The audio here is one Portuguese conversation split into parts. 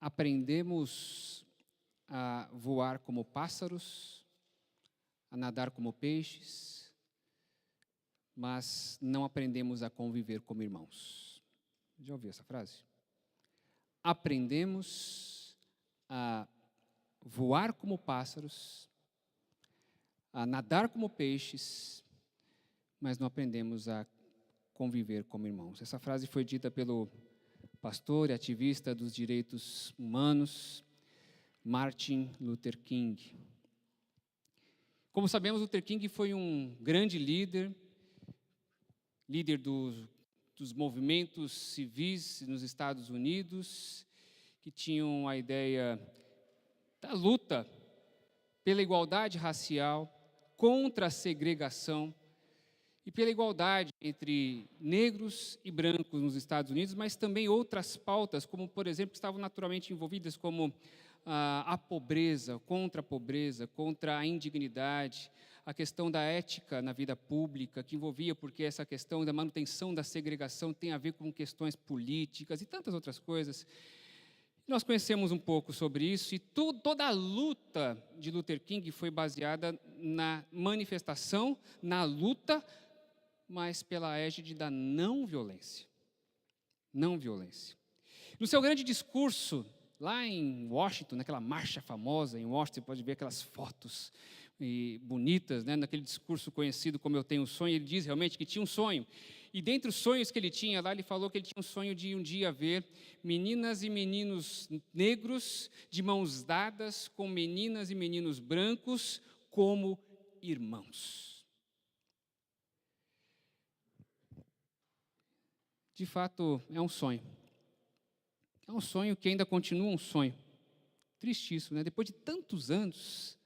Aprendemos a voar como pássaros, a nadar como peixes, mas não aprendemos a conviver como irmãos. Já ouviu essa frase? Aprendemos a voar como pássaros, a nadar como peixes, mas não aprendemos a conviver como irmãos. Essa frase foi dita pelo pastor e ativista dos direitos humanos, Martin Luther King. Como sabemos, Luther King foi um grande líder dos movimentos civis nos Estados Unidos, que tinham a ideia da luta pela igualdade racial, contra a segregação e pela igualdade entre negros e brancos nos Estados Unidos, mas também outras pautas, como, por exemplo, que estavam naturalmente envolvidas, como a pobreza, contra a indignidade, a questão da ética na vida pública, que envolvia, porque essa questão da manutenção da segregação tem a ver com questões políticas e tantas outras coisas. Nós conhecemos um pouco sobre isso, e toda a luta de Luther King foi baseada na manifestação, na luta, mas pela égide da não violência. Não violência. No seu grande discurso, lá em Washington, naquela marcha famosa em Washington, você pode ver aquelas fotos bonitas, né? Naquele discurso conhecido como Eu Tenho um Sonho, ele diz realmente que tinha um sonho. E dentre os sonhos que ele tinha lá, ele falou que ele tinha um sonho de um dia ver meninas e meninos negros de mãos dadas com meninas e meninos brancos como irmãos. De fato, é um sonho. É um sonho que ainda continua um sonho. Tristíssimo, né? Depois de tantos anos,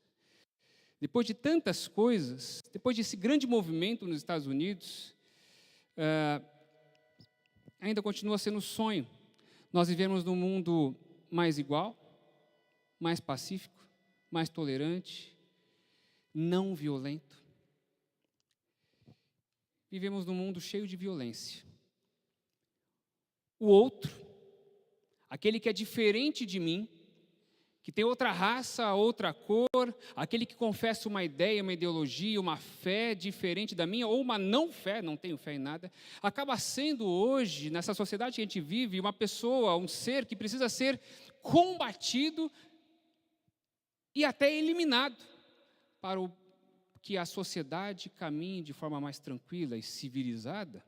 depois de tantas coisas, depois desse grande movimento nos Estados Unidos, ainda continua sendo um sonho. Nós vivemos num mundo mais igual, mais pacífico, mais tolerante, não violento. Vivemos num mundo cheio de violência. O outro, aquele que é diferente de mim, que tem outra raça, outra cor, aquele que confessa uma ideia, uma ideologia, uma fé diferente da minha, ou uma não fé, não tenho fé em nada, acaba sendo hoje, nessa sociedade que a gente vive, uma pessoa, um ser que precisa ser combatido e até eliminado, para que a sociedade caminhe de forma mais tranquila e civilizada.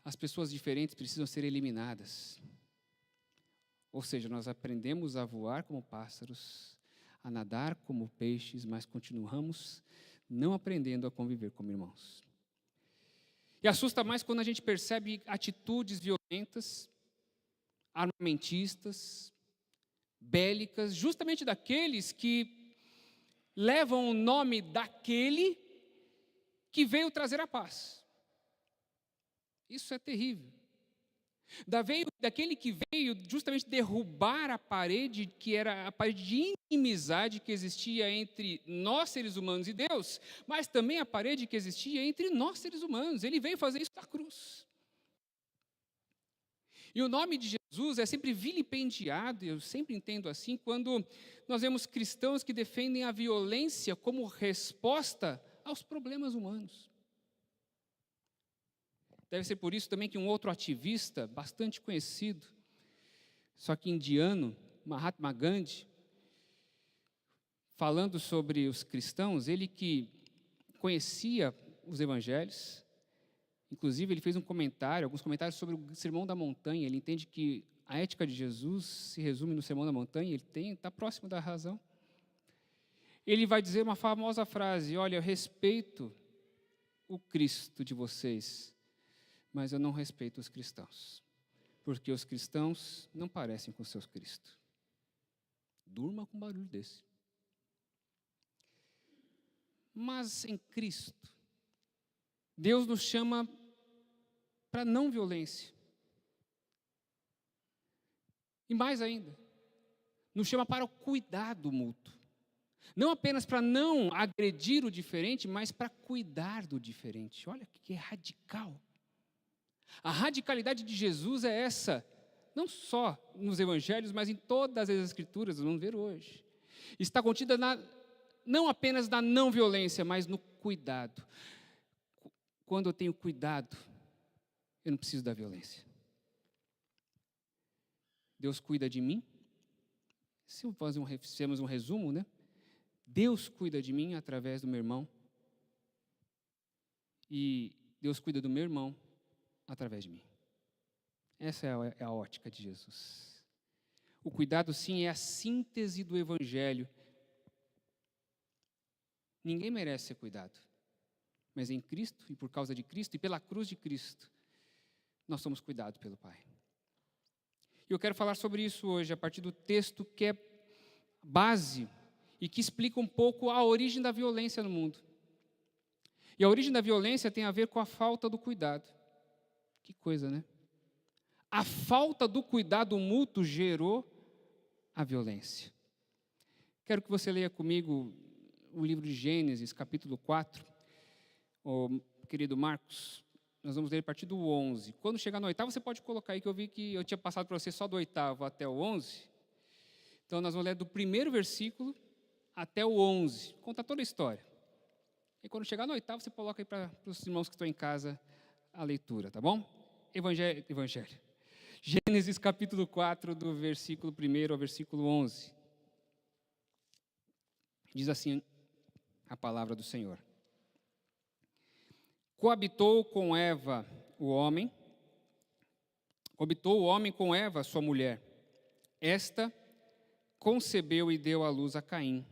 As pessoas diferentes precisam ser eliminadas. Ou seja, nós aprendemos a voar como pássaros, a nadar como peixes, mas continuamos não aprendendo a conviver como irmãos. E assusta mais quando a gente percebe atitudes violentas, armamentistas, bélicas, justamente daqueles que levam o nome daquele que veio trazer a paz. Isso é terrível. Daquele que veio justamente derrubar a parede, que era a parede de inimizade que existia entre nós, seres humanos, e Deus, mas também a parede que existia entre nós, seres humanos. Ele veio fazer isso na cruz. E o nome de Jesus é sempre vilipendiado, eu sempre entendo assim, quando nós vemos cristãos que defendem a violência como resposta aos problemas humanos. Deve ser por isso também que um outro ativista, bastante conhecido, só que indiano, Mahatma Gandhi, falando sobre os cristãos, ele que conhecia os evangelhos, inclusive ele fez alguns comentários sobre o Sermão da Montanha. Ele entende que a ética de Jesus se resume no Sermão da Montanha, ele está próximo da razão. Ele vai dizer uma famosa frase: olha, eu respeito o Cristo de vocês, mas eu não respeito os cristãos, porque os cristãos não parecem com o seu Cristo. Durma com um barulho desse. Mas em Cristo, Deus nos chama para não violência. E mais ainda, nos chama para o cuidado mútuo. Não apenas para não agredir o diferente, mas para cuidar do diferente. Olha que radical. A radicalidade de Jesus é essa, não só nos evangelhos, mas em todas as escrituras, vamos ver hoje. Está contida não apenas na não violência, mas no cuidado. Quando eu tenho cuidado, eu não preciso da violência. Deus cuida de mim. Se fizermos um resumo, né? Deus cuida de mim através do meu irmão. E Deus cuida do meu irmão através de mim. Essa é a ótica de Jesus. O cuidado, sim, é a síntese do Evangelho. Ninguém merece ser cuidado. Mas em Cristo, e por causa de Cristo, e pela cruz de Cristo, nós somos cuidados pelo Pai. E eu quero falar sobre isso hoje, a partir do texto que é base e que explica um pouco a origem da violência no mundo. E a origem da violência tem a ver com a falta do cuidado. Que coisa, né? A falta do cuidado mútuo gerou a violência. Quero que você leia comigo o livro de Gênesis, capítulo 4. Querido Marcos, nós vamos ler a partir do 11. Quando chegar no 8º, você pode colocar aí, que eu vi que eu tinha passado para você só do 8º até o 11. Então, nós vamos ler do primeiro versículo até o 11. Conta toda a história. E quando chegar no 8º, você coloca aí para os irmãos que estão em casa a leitura, tá bom? Evangelho. Gênesis capítulo 4, do versículo 1 ao versículo 11. Diz assim a palavra do Senhor. Coabitou o homem com Eva, sua mulher. Esta concebeu e deu à luz a Caim.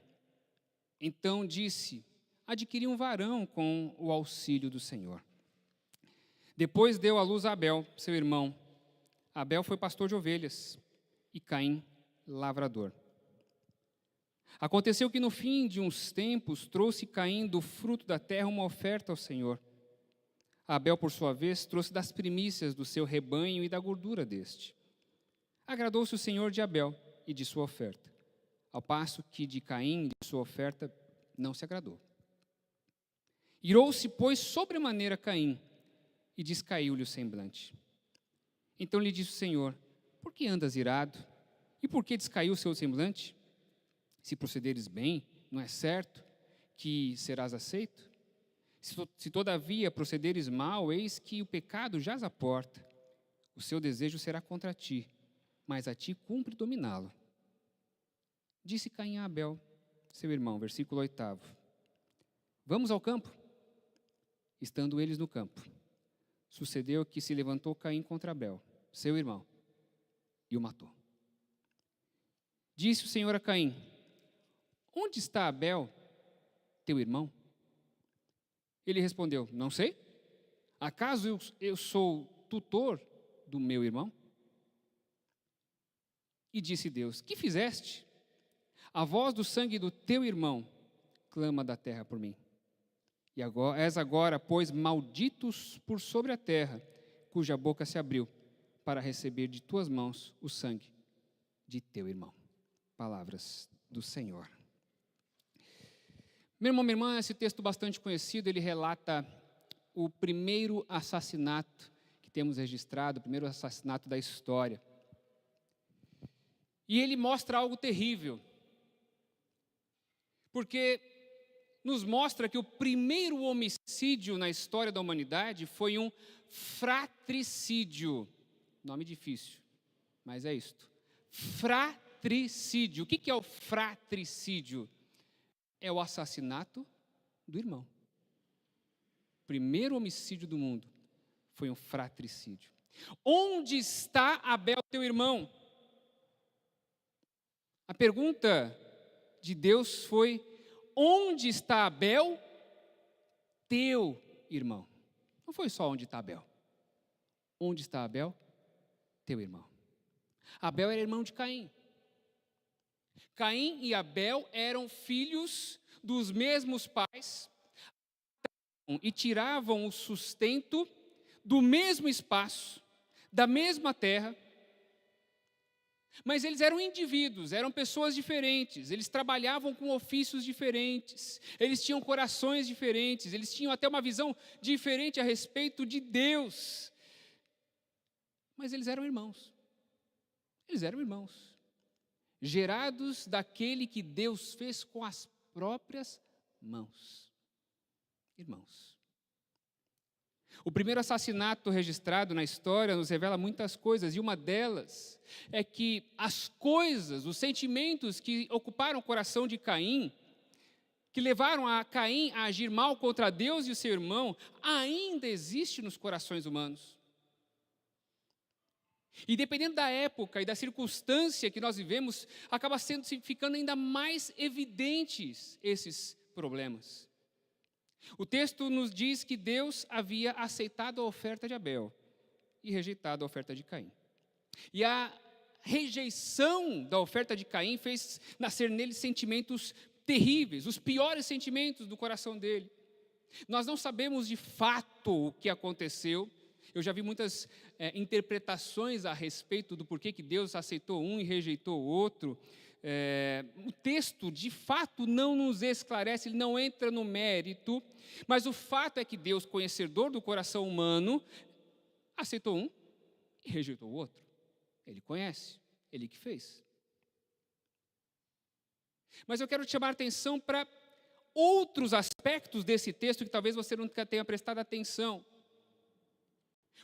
Então disse: adquiri um varão com o auxílio do Senhor. Depois deu à luz a Abel, seu irmão. Abel foi pastor de ovelhas e Caim, lavrador. Aconteceu que no fim de uns tempos trouxe Caim do fruto da terra uma oferta ao Senhor. Abel, por sua vez, trouxe das primícias do seu rebanho e da gordura deste. Agradou-se o Senhor de Abel e de sua oferta, ao passo que de Caim, de sua oferta, não se agradou. Irou-se, pois, sobremaneira Caim, e descaiu-lhe o semblante. Então lhe disse o Senhor: por que andas irado? E por que descaiu o seu semblante? Se procederes bem, não é certo que serás aceito? Se todavia procederes mal, eis que o pecado jaz à porta. O seu desejo será contra ti, mas a ti cumpre dominá-lo. Disse Caim a Abel, seu irmão, versículo 8º. Vamos ao campo. Estando eles no campo, sucedeu que se levantou Caim contra Abel, seu irmão, e o matou. Disse o Senhor a Caim: onde está Abel, teu irmão? Ele respondeu: não sei. Acaso eu sou tutor do meu irmão? E disse Deus: que fizeste? A voz do sangue do teu irmão clama da terra por mim. E agora, és agora, pois, malditos por sobre a terra, cuja boca se abriu, para receber de tuas mãos o sangue de teu irmão. Palavras do Senhor. Meu irmão, minha irmã, esse texto bastante conhecido, ele relata o primeiro assassinato que temos registrado, o primeiro assassinato da história. E ele mostra algo terrível, porque nos mostra que o primeiro homicídio na história da humanidade foi um fratricídio. Nome difícil, mas é isto. Fratricídio. O que é o fratricídio? É o assassinato do irmão. O primeiro homicídio do mundo foi um fratricídio. Onde está Abel, teu irmão? A pergunta de Deus foi: onde está Abel, teu irmão? Não foi só onde está Abel. Onde está Abel, teu irmão? Abel era irmão de Caim. Caim e Abel eram filhos dos mesmos pais e tiravam o sustento do mesmo espaço, da mesma terra. Mas eles eram indivíduos, eram pessoas diferentes, eles trabalhavam com ofícios diferentes, eles tinham corações diferentes, eles tinham até uma visão diferente a respeito de Deus. Mas eles eram irmãos. Eles eram irmãos. Gerados daquele que Deus fez com as próprias mãos. Irmãos. O primeiro assassinato registrado na história nos revela muitas coisas, e uma delas é que as coisas, os sentimentos que ocuparam o coração de Caim, que levaram a Caim a agir mal contra Deus e o seu irmão, ainda existe nos corações humanos. E dependendo da época e da circunstância que nós vivemos, acaba ficando ainda mais evidentes esses problemas. O texto nos diz que Deus havia aceitado a oferta de Abel e rejeitado a oferta de Caim. E a rejeição da oferta de Caim fez nascer nele sentimentos terríveis, os piores sentimentos do coração dele. Nós não sabemos de fato o que aconteceu. Eu já vi muitas interpretações a respeito do porquê que Deus aceitou um e rejeitou o outro. O texto, de fato, não nos esclarece, ele não entra no mérito, mas o fato é que Deus, conhecedor do coração humano, aceitou um e rejeitou o outro. Ele conhece, ele que fez. Mas eu quero te chamar a atenção para outros aspectos desse texto que talvez você nunca tenha prestado atenção,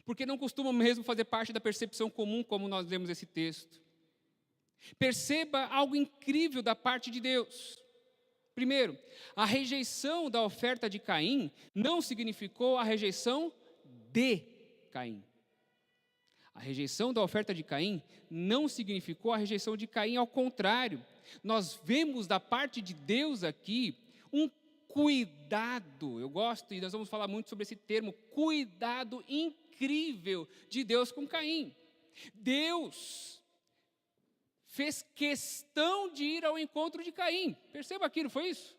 porque não costumam mesmo fazer parte da percepção comum como nós lemos esse texto. Perceba algo incrível da parte de Deus. Primeiro, a rejeição da oferta de Caim não significou a rejeição de Caim. A rejeição da oferta de Caim não significou a rejeição de Caim, ao contrário. Nós vemos da parte de Deus aqui um cuidado, eu gosto, e nós vamos falar muito sobre esse termo, cuidado incrível de Deus com Caim. Deus fez questão de ir ao encontro de Caim. Perceba aqui, não foi isso?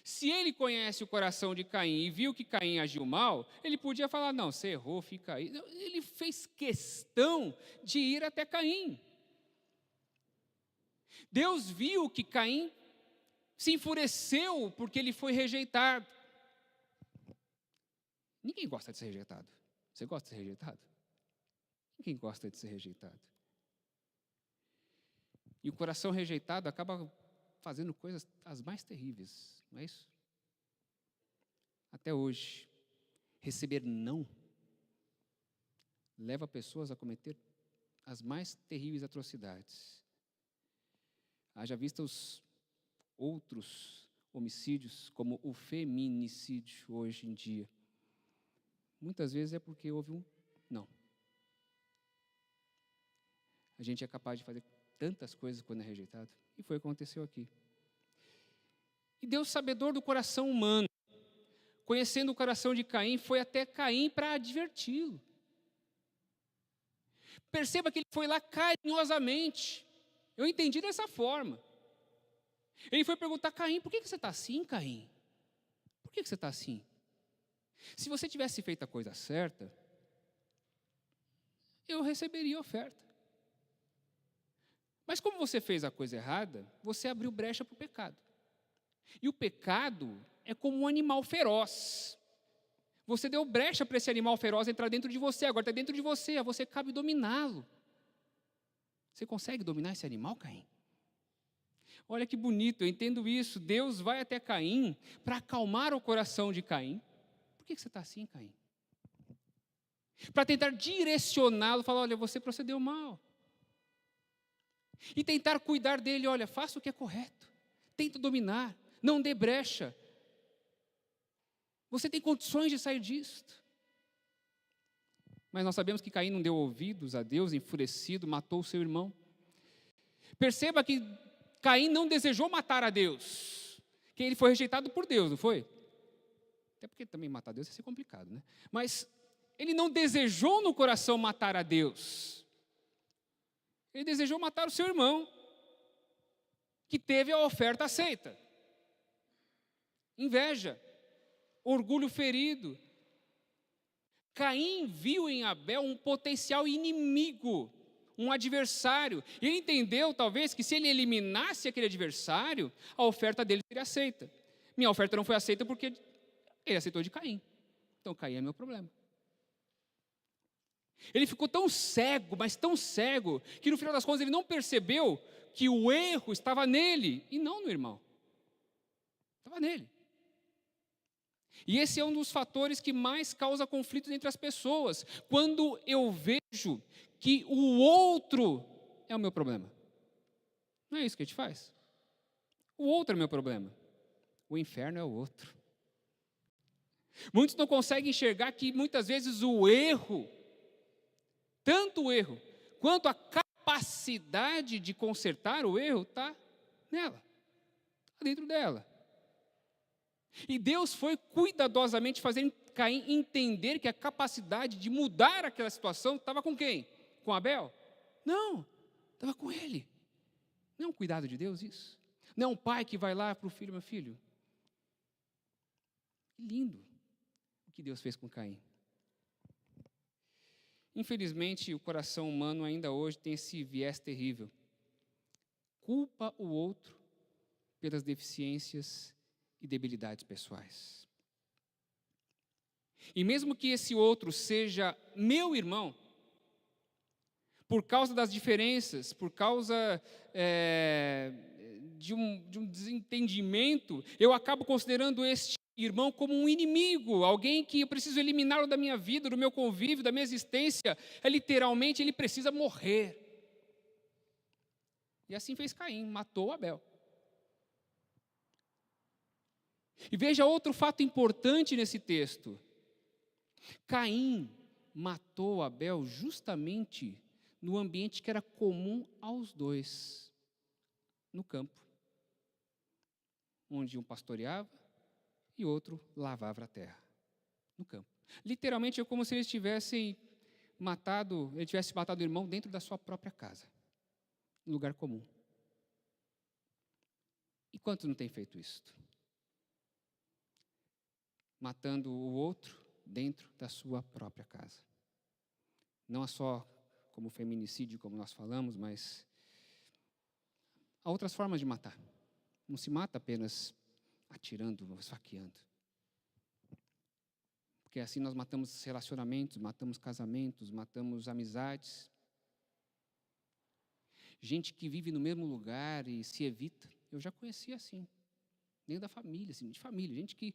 Se ele conhece o coração de Caim e viu que Caim agiu mal, ele podia falar, não, você errou, fica aí. Ele fez questão de ir até Caim. Deus viu que Caim se enfureceu porque ele foi rejeitado. Ninguém gosta de ser rejeitado. Você gosta de ser rejeitado? Ninguém gosta de ser rejeitado. E o coração rejeitado acaba fazendo coisas as mais terríveis, não é isso? Até hoje, receber não leva pessoas a cometer as mais terríveis atrocidades. Haja vista os outros homicídios, como o feminicídio hoje em dia. Muitas vezes é porque houve um não. A gente é capaz de fazer tantas coisas quando é rejeitado, e foi o que aconteceu aqui. E Deus, sabedor do coração humano, conhecendo o coração de Caim, foi até Caim para adverti-lo. Perceba que ele foi lá carinhosamente. Eu entendi dessa forma. Ele foi perguntar, Caim, por que você está assim, Caim? Por que você está assim? Se você tivesse feito a coisa certa, eu receberia a oferta. Mas como você fez a coisa errada, você abriu brecha para o pecado. E o pecado é como um animal feroz. Você deu brecha para esse animal feroz entrar dentro de você, agora está dentro de você, a você cabe dominá-lo. Você consegue dominar esse animal, Caim? Olha que bonito, eu entendo isso. Deus vai até Caim para acalmar o coração de Caim. Por que você está assim, Caim? Para tentar direcioná-lo, falar, olha, você procedeu mal. E tentar cuidar dele, olha, faça o que é correto. Tenta dominar, não dê brecha. Você tem condições de sair disto. Mas nós sabemos que Caim não deu ouvidos a Deus, enfurecido, matou o seu irmão. Perceba que Caim não desejou matar a Deus, que ele foi rejeitado por Deus, não foi? Até porque também matar Deus ia ser complicado, né? Mas ele não desejou no coração matar a Deus. Ele desejou matar o seu irmão, que teve a oferta aceita. Inveja, orgulho ferido. Caim viu em Abel um potencial inimigo, um adversário. E ele entendeu, talvez, que se ele eliminasse aquele adversário, a oferta dele seria aceita. Minha oferta não foi aceita porque ele aceitou de Caim. Então, Caim é meu problema. Ele ficou tão cego, mas tão cego, que no final das contas ele não percebeu que o erro estava nele e não no irmão. Estava nele. E esse é um dos fatores que mais causa conflitos entre as pessoas. Quando eu vejo que o outro é o meu problema. Não é isso que a gente faz? O outro é o meu problema. O inferno é o outro. Muitos não conseguem enxergar que muitas vezes o erro, tanto o erro, quanto a capacidade de consertar o erro, está nela, está dentro dela. E Deus foi cuidadosamente fazendo Caim entender que a capacidade de mudar aquela situação estava com quem? Com Abel? Não, estava com ele. Não é um cuidado de Deus isso? Não é um pai que vai lá para o filho, meu filho? Lindo o que Deus fez com Caim. Infelizmente, o coração humano ainda hoje tem esse viés terrível. Culpa o outro pelas deficiências e debilidades pessoais. E mesmo que esse outro seja meu irmão, por causa das diferenças, por causa de um desentendimento, eu acabo considerando este irmão como um inimigo, alguém que eu preciso eliminá-lo da minha vida, do meu convívio, da minha existência. Literalmente, ele precisa morrer. E assim fez Caim, matou Abel. E veja outro fato importante nesse texto. Caim matou Abel justamente no ambiente que era comum aos dois, no campo, onde um pastoreava e outro lavava a terra, no campo. Literalmente é como se eles tivessem matado, ele tivesse matado o irmão dentro da sua própria casa, um lugar comum. E quantos não têm feito isso? Matando o outro dentro da sua própria casa. Não é só como feminicídio, como nós falamos, mas há outras formas de matar. Não se mata apenas atirando, esfaqueando. Porque assim nós matamos relacionamentos, matamos casamentos, matamos amizades. Gente que vive no mesmo lugar e se evita. Eu já conheci assim, dentro da família, assim, de família. Gente que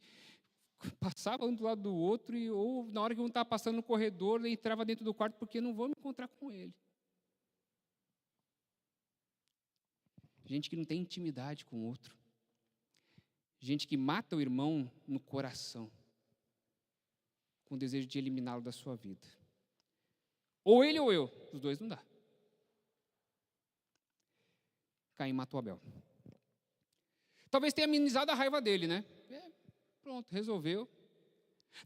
passava um do lado do outro e ou na hora que um estava passando no corredor, ele entrava dentro do quarto porque não vou me encontrar com ele. Gente que não tem intimidade com o outro. Gente que mata o irmão no coração, com o desejo de eliminá-lo da sua vida. Ou ele ou eu, os dois não dá. Caim matou Abel. Talvez tenha amenizado a raiva dele, né? Pronto, resolveu.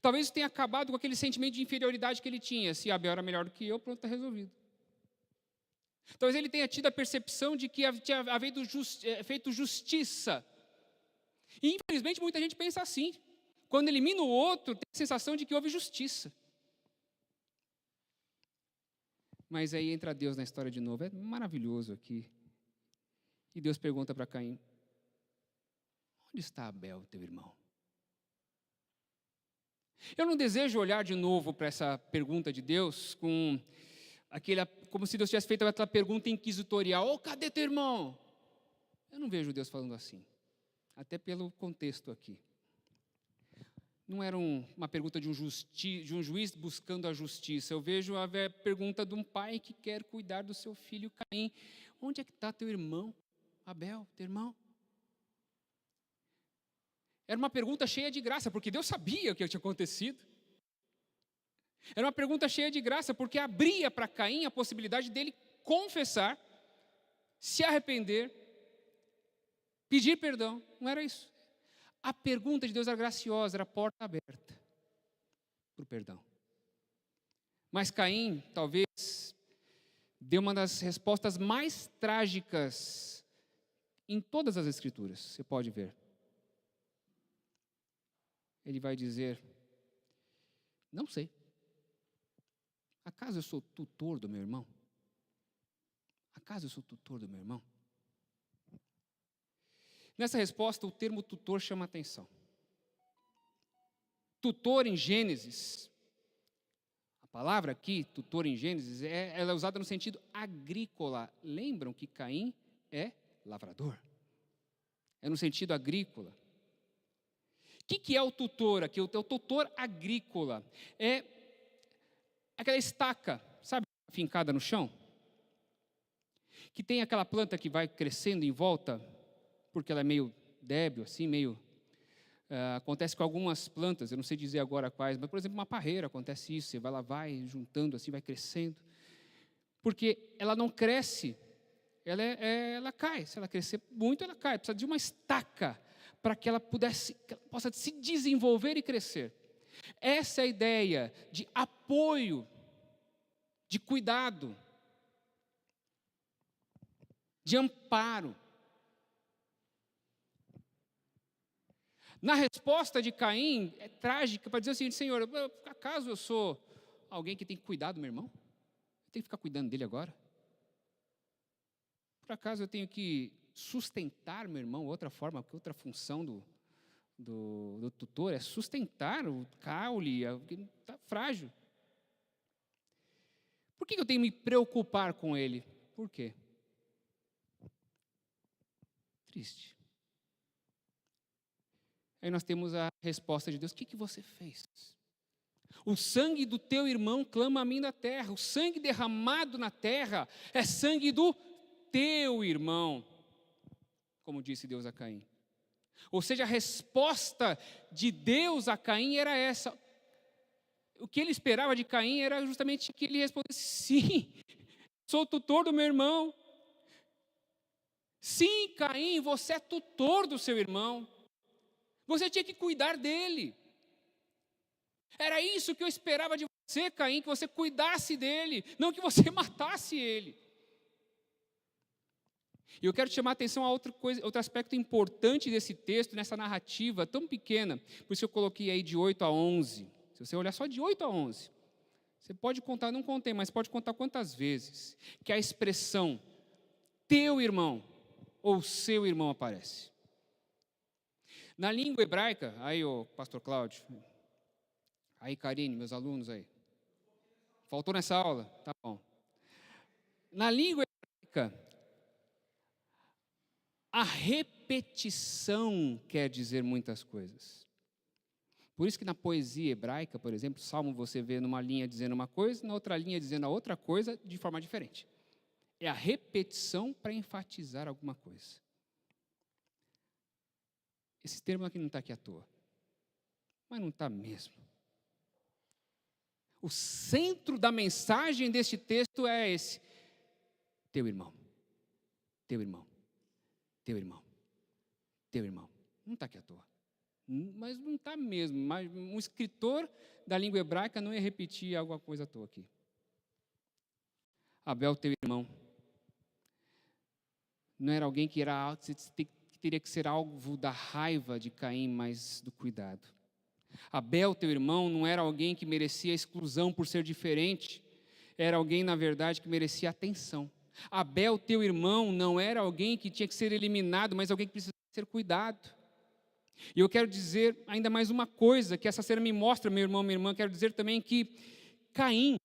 Talvez isso tenha acabado com aquele sentimento de inferioridade que ele tinha. Se Abel era melhor do que eu, pronto, está resolvido. Talvez ele tenha tido a percepção de que tinha feito justiça. E, infelizmente, muita gente pensa assim. Quando elimina o outro, tem a sensação de que houve justiça. Mas aí entra Deus na história de novo. É maravilhoso aqui. E Deus pergunta para Caim: onde está Abel, teu irmão? Eu não desejo olhar de novo para essa pergunta de Deus como se Deus tivesse feito aquela pergunta inquisitorial: oh, cadê teu irmão? Eu não vejo Deus falando assim, até pelo contexto aqui. Não era uma pergunta de um juiz buscando a justiça. Eu vejo a pergunta de um pai que quer cuidar do seu filho Caim: onde é que está teu irmão, Abel, teu irmão? Era uma pergunta cheia de graça, porque Deus sabia o que tinha acontecido. Era uma pergunta cheia de graça, porque abria para Caim a possibilidade dele confessar, se arrepender, pedir perdão. Não era isso. A pergunta de Deus era graciosa, era a porta aberta para o perdão. Mas Caim, talvez, deu uma das respostas mais trágicas em todas as Escrituras, você pode ver. Ele vai dizer: não sei. Acaso eu sou tutor do meu irmão? Acaso eu sou tutor do meu irmão? Nessa resposta, o termo tutor chama a atenção. Tutor em Gênesis, a palavra aqui, tutor em Gênesis, ela é usada no sentido agrícola. Lembram que Caim é lavrador? É no sentido agrícola. O que é o tutor aqui? O tutor agrícola é aquela estaca, sabe, fincada no chão? Que tem aquela planta que vai crescendo em volta, porque ela é meio débil, assim, meio... acontece com algumas plantas, eu não sei dizer agora quais, mas, por exemplo, uma parreira, acontece isso, você vai lá, vai juntando assim, vai crescendo. Porque ela não cresce, ela cai. Se ela crescer muito, ela cai. Precisa de uma estaca para que ela possa se desenvolver e crescer. Essa é a ideia de apoio, de cuidado, de amparo. Na resposta de Caim, é trágica, para dizer o seguinte: Senhor, acaso eu sou alguém que tem que cuidar do meu irmão? Eu tenho que ficar cuidando dele agora? Por acaso eu tenho que sustentar meu irmão? Outra forma, porque outra função do tutor é sustentar o caule, que está frágil. Por que eu tenho que me preocupar com ele? Por quê? Triste. Aí nós temos a resposta de Deus: o que você fez? O sangue do teu irmão clama a mim da terra. O sangue derramado na terra é sangue do teu irmão, como disse Deus a Caim. Ou seja, a resposta de Deus a Caim era essa. O que ele esperava de Caim era justamente que ele respondesse: sim, sou tutor do meu irmão. Sim, Caim, você é tutor do seu irmão. Você tinha que cuidar dele. Era isso que eu esperava de você, Caim, que você cuidasse dele, não que você matasse ele. E eu quero te chamar a atenção a outra coisa, outro aspecto importante desse texto, nessa narrativa tão pequena, por isso eu coloquei aí de 8 a 11. Se você olhar só de 8 a 11, você pode contar, não contei, mas pode contar quantas vezes que a expressão teu irmão ou seu irmão aparece. Na língua hebraica, aí o pastor Cláudio, aí Karine, meus alunos aí, faltou nessa aula? Tá bom. Na língua hebraica, a repetição quer dizer muitas coisas. Por isso que na poesia hebraica, por exemplo, Salmo você vê numa linha dizendo uma coisa, na outra linha dizendo a outra coisa de forma diferente. É a repetição para enfatizar alguma coisa. Esse termo aqui não está aqui à toa. Mas não está mesmo. O centro da mensagem deste texto é esse: teu irmão, teu irmão, teu irmão, teu irmão. Não está aqui à toa. Mas não está mesmo. Mas um escritor da língua hebraica não ia repetir alguma coisa à toa aqui. Abel, teu irmão, não era alguém que teria que ser alvo da raiva de Caim, mas do cuidado. Abel, teu irmão, não era alguém que merecia exclusão por ser diferente, era alguém, na verdade, que merecia atenção. Abel, teu irmão, não era alguém que tinha que ser eliminado, mas alguém que precisava ser cuidado. E eu quero dizer ainda mais uma coisa, que essa cena me mostra, meu irmão, minha irmã, quero dizer também que Caim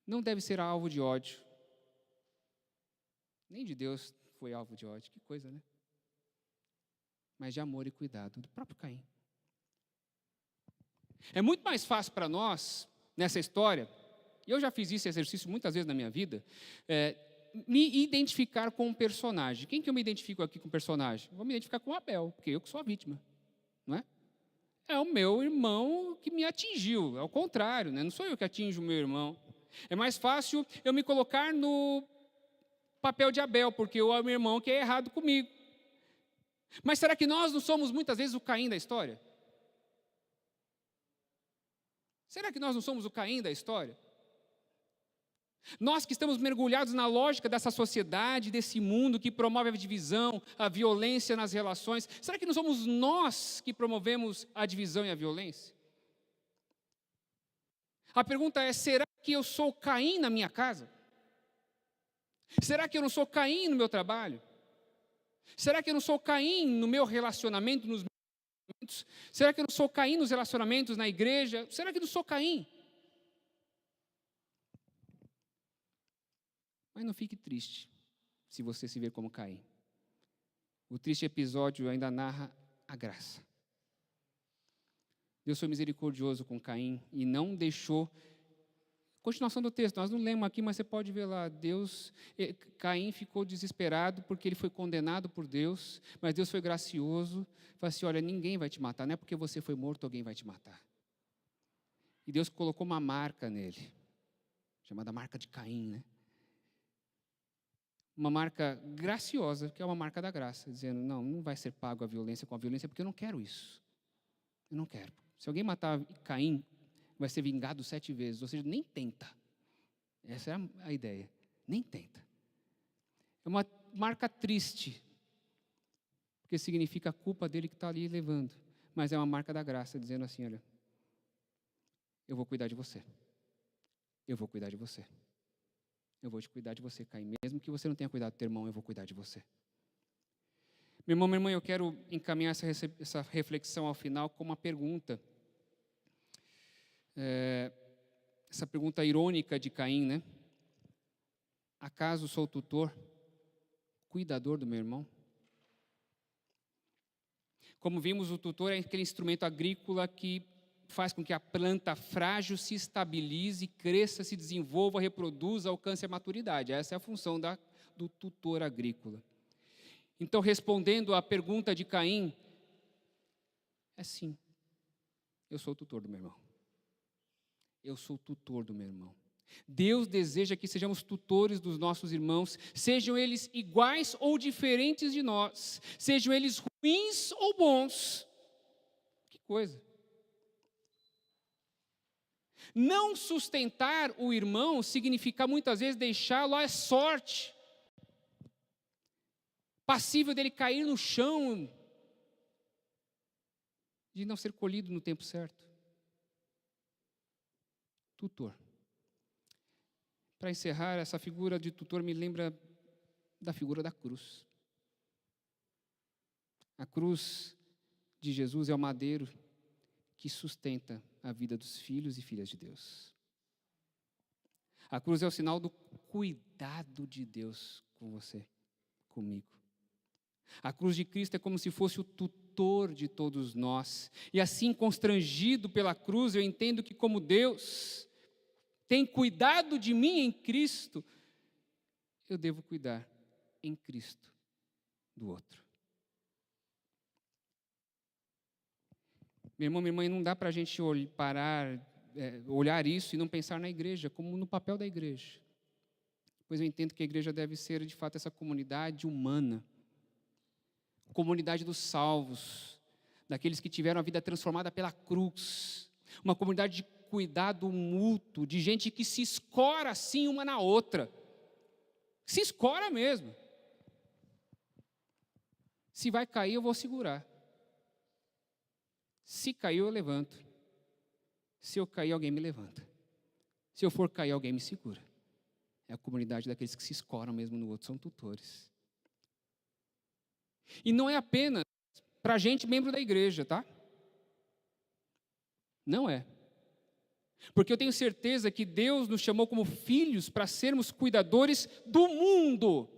não deve ser alvo de ódio. Nem de Deus foi alvo de ódio, que coisa, né? Mas de amor e cuidado do próprio Caim. É muito mais fácil para nós, nessa história, e eu já fiz esse exercício muitas vezes na minha vida, me identificar com um personagem. Quem que eu me identifico aqui com o personagem? Vou me identificar com Abel, porque eu que sou a vítima, não é? É o meu irmão que me atingiu, é o contrário, né? Não sou eu que atinjo o meu irmão. É mais fácil eu me colocar no papel de Abel, porque o meu irmão que é errado comigo. Mas será que nós não somos muitas vezes o Caim da história? Será que nós não somos o Caim da história? Nós que estamos mergulhados na lógica dessa sociedade, desse mundo que promove a divisão, a violência nas relações, será que não somos nós que promovemos a divisão e a violência? A pergunta é: será que eu sou Caim na minha casa? Será que eu não sou Caim no meu trabalho? Será que eu não sou Caim no meu relacionamento, nos relacionamentos? Será que eu não sou Caim nos relacionamentos, na igreja? Será que eu não sou Caim? Mas não fique triste se você se ver como Caim. O triste episódio ainda narra a graça. Deus foi misericordioso com Caim e não deixou. Continuação do texto, nós não lemos aqui, mas você pode ver lá. Caim ficou desesperado porque ele foi condenado por Deus, mas Deus foi gracioso. Falou assim: olha, ninguém vai te matar, não é porque você foi morto, alguém vai te matar. E Deus colocou uma marca nele, chamada marca de Caim, né? Uma marca graciosa, que é uma marca da graça, dizendo: não vai ser pago a violência com a violência, porque eu não quero isso. Eu não quero. Se alguém matar Caim, vai ser vingado 7 vezes, ou seja, nem tenta. Essa é a ideia, nem tenta. É uma marca triste, porque significa a culpa dele que está ali levando, mas é uma marca da graça, dizendo assim: olha, eu vou cuidar de você. Eu vou cuidar de você. Eu vou te cuidar de você, Caim. Mesmo que você não tenha cuidado do teu irmão, eu vou cuidar de você. Meu irmão, minha irmã, eu quero encaminhar essa reflexão ao final com uma pergunta. Essa pergunta irônica de Caim, né? Acaso sou tutor, cuidador do meu irmão? Como vimos, o tutor é aquele instrumento agrícola que faz com que a planta frágil se estabilize, cresça, se desenvolva, reproduza, alcance a maturidade. Essa é a função do tutor agrícola. Então, respondendo à pergunta de Caim, é sim, eu sou o tutor do meu irmão. Eu sou o tutor do meu irmão. Deus deseja que sejamos tutores dos nossos irmãos, sejam eles iguais ou diferentes de nós, sejam eles ruins ou bons. Que coisa! Não sustentar o irmão significa muitas vezes deixá-lo à sorte, passível dele cair no chão, de não ser colhido no tempo certo. Tutor. Para encerrar, essa figura de tutor me lembra da figura da cruz. A cruz de Jesus é o madeiro que sustenta a vida dos filhos e filhas de Deus. A cruz é o sinal do cuidado de Deus com você, comigo. A cruz de Cristo é como se fosse o tutor de todos nós. E assim, constrangido pela cruz, eu entendo que como Deus tem cuidado de mim em Cristo, eu devo cuidar em Cristo do outro. Meu irmão, minha irmã, não dá para a gente olhar isso e não pensar na igreja, como no papel da igreja. Pois eu entendo que a igreja deve ser, de fato, essa comunidade humana, comunidade dos salvos, daqueles que tiveram a vida transformada pela cruz, uma comunidade de cuidado mútuo, de gente que se escora assim uma na outra, se escora mesmo. Se vai cair, eu vou segurar. Se cair, eu levanto. Se eu cair, alguém me levanta. Se eu for cair, alguém me segura. É a comunidade daqueles que se escoram mesmo no outro, são tutores. E não é apenas para gente membro da igreja, tá? Não é. Porque eu tenho certeza que Deus nos chamou como filhos para sermos cuidadores do mundo.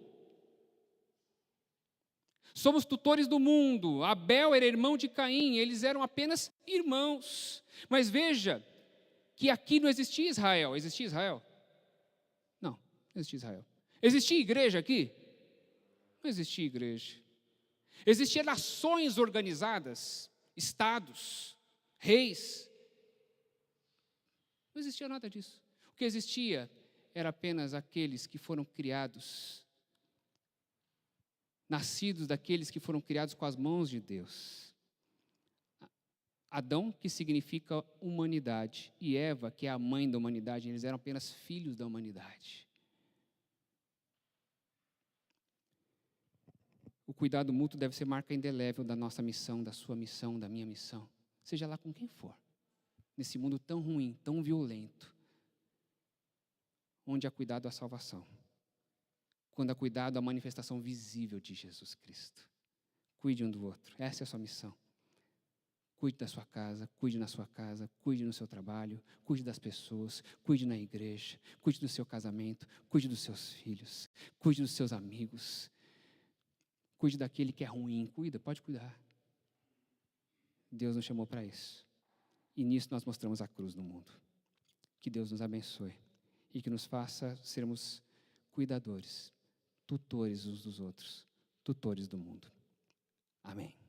Somos tutores do mundo. Abel era irmão de Caim, eles eram apenas irmãos. Mas veja que aqui não existia Israel. Existia Israel? Não existia Israel. Existia igreja aqui? Não existia igreja. Existiam nações organizadas, estados, reis. Não existia nada disso. O que existia era apenas aqueles que foram criados, nascidos daqueles que foram criados com as mãos de Deus. Adão, que significa humanidade, e Eva, que é a mãe da humanidade, eles eram apenas filhos da humanidade. O cuidado mútuo deve ser marca indelével da nossa missão, da sua missão, da minha missão, seja lá com quem for, nesse mundo tão ruim, tão violento, onde há cuidado à salvação, quando há cuidado à manifestação visível de Jesus Cristo. Cuide um do outro, essa é a sua missão. Cuide da sua casa, cuide na sua casa, cuide no seu trabalho, cuide das pessoas, cuide na igreja, cuide do seu casamento, cuide dos seus filhos, cuide dos seus amigos, cuide daquele que é ruim, cuida, pode cuidar. Deus nos chamou para isso. E nisso nós mostramos a cruz no mundo. Que Deus nos abençoe e que nos faça sermos cuidadores, tutores uns dos outros, tutores do mundo. Amém.